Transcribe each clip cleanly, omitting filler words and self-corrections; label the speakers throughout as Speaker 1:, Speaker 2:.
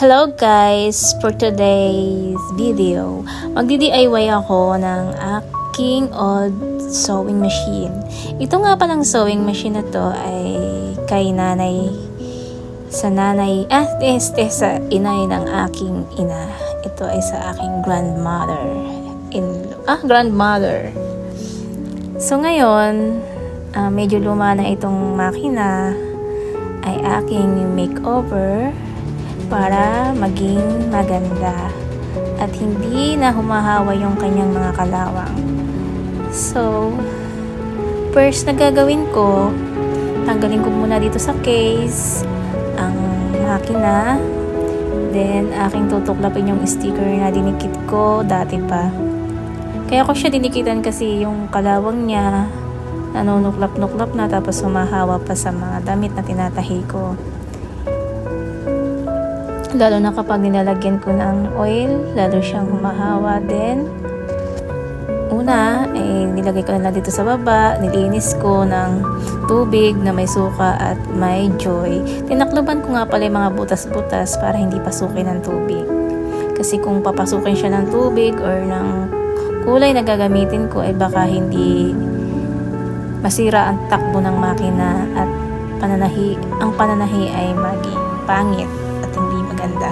Speaker 1: Hello guys! For today's video, magdi-DIY ako ng aking old sewing machine. Ito nga palang sewing machine na to ay kay nanay, sa inay ng aking ina. Ito ay sa aking grandmother. So ngayon, medyo luma na itong makina, ay aking makeover para maging maganda at hindi na humahawa yung kanyang mga kalawang. So, first na gagawin ko, tanggalin ko muna dito sa case ang makina. Then, aking tutuklapin yung sticker na dinikit ko dati pa. Kaya ko siya dinikitan kasi yung kalawang niya nanunuklap-nuklap na tapos humahawa pa sa mga damit na tinatahi ko. Lalo na kapag nilalagyan ko ng oil, lalo siyang humahawa din. Una, nilagay ko na lang dito sa baba, nilinis ko ng tubig na may suka at may joy. Tinakloban ko nga pala yung mga butas-butas para hindi pasukin ng tubig. Kasi kung papasukin siya ng tubig or ng kulay na gagamitin ko, ay baka hindi masira ang takbo ng makina at ang pananahi ay maging pangit at hindi maganda.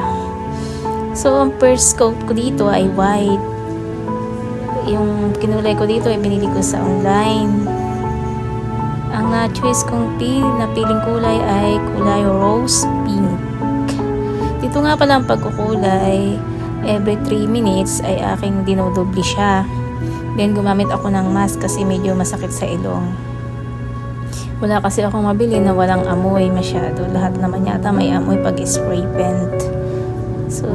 Speaker 1: So, ang first coat ko dito ay white. Yung kinulay ko dito ay binili ko sa online. Ang na-choice kong napiling kulay ay kulay rose pink. Dito nga pala ang pagkukulay, every 3 minutes ay aking dinodobli siya. Then, gumamit ako ng mask kasi medyo masakit sa ilong. Wala kasi akong mabili na walang amoy masyado. Lahat naman yata may amoy pag spray paint. So,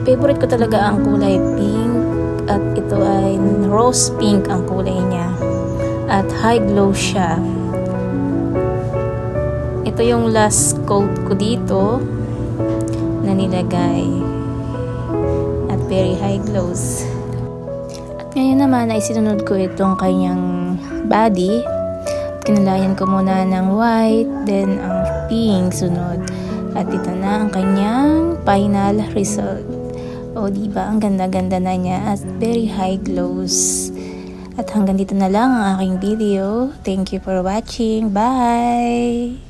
Speaker 1: favorite ko talaga ang kulay pink. At ito ay rose pink ang kulay niya. At high glow siya. Ito yung last coat ko dito na nilagay. At very high glows. At ngayon naman ay sinunod ko itong kanyang body. Kinulayan ko muna ng white, then ang pink sunod. At ito na ang kanyang final result. O diba, ang ganda-ganda na niya at very high glows. At hanggang dito na lang ang aking video. Thank you for watching. Bye!